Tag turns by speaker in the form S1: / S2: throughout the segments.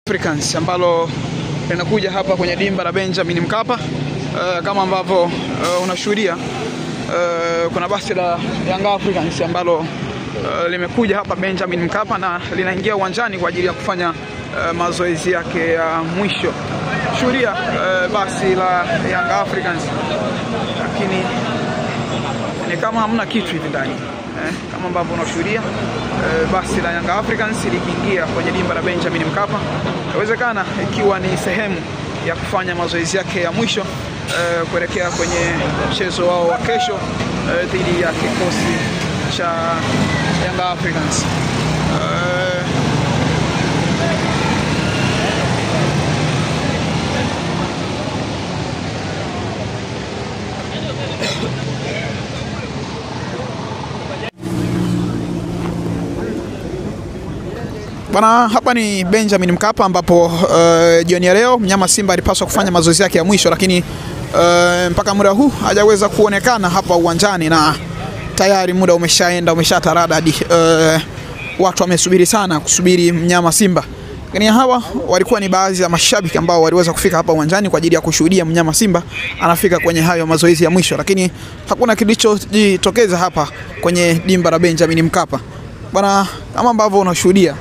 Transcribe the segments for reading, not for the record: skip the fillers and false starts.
S1: Africans ambalo linakuja hapa kwenye dimba la Benjamin Mkapa. Kama ambavyo unashuhudia, kuna basi la Young Africans ambalo limekuja hapa Benjamin Mkapa na linaingia uwanjani kwa ajili ya kufanya mazoezi yake ya mwisho. Shuhudia basi la Young Africans, lakini ni kama hamna kitu hivi ndani. Kama ambavyo unashuhudia, basi la Young Africans likiingia kwenye dimba la Benjamin Mkapa, inawezekana ikiwa ni sehemu ya kufanya mazoezi yake ya mwisho kuelekea kwenye mchezo wao wa kesho dhidi ya kikosi cha Young Africans. Bana, hapa ni Benjamin Mkapa ambapo jioni ya leo mnyama Simba alipaswa kufanya mazoezi yake ya mwisho, lakini mpaka muda huu hajaweza kuonekana hapa uwanjani, na tayari muda umeshataradadi. Watu wamesubiri sana kusubiri mnyama Simba. Lakini hawa walikuwa ni baadhi ya mashabiki ambao waliweza kufika hapa uwanjani kwa ajili ya kushuhudia mnyama Simba anafika kwenye hayo mazoezi ya mwisho, lakini hakuna kilichojitokeza hapa kwenye dimba la Benjamin Mkapa. Bana, kama ambavyo unashuhudia,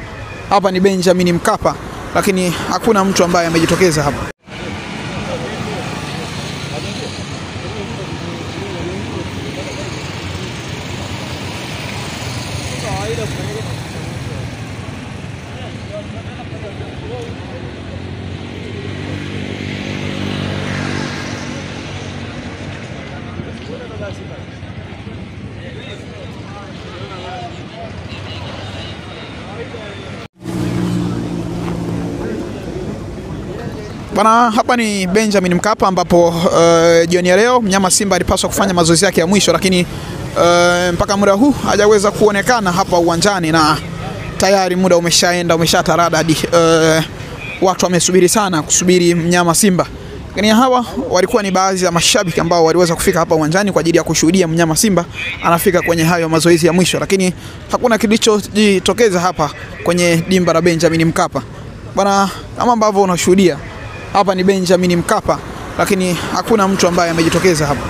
S1: hapa ni Benjamin Mkapa, lakini hakuna mtu ambaye amejitokeza hapa. Bana, hapa ni Benjamin Mkapa ambapo jioni ya leo mnyama Simba alipaswa kufanya mazoezi yake ya mwisho, lakini mpaka muda huu hajaweza kuonekana hapa uwanjani, na tayari muda umeshataradadi. Watu wamesubiri sana kusubiri mnyama Simba. Lakini hawa walikuwa ni baadhi ya mashabiki ambao waliweza kufika hapa uwanjani kwa ajili ya kushuhudia mnyama Simba anafika kwenye hayo mazoezi ya mwisho, lakini hakuna kilichojitokeza hapa kwenye dimba la Benjamin Mkapa. Bana, kama ambavyo unashuhudia, hapa ni Benjamin Mkapa, lakini hakuna mtu ambaye amejitokeza hapa.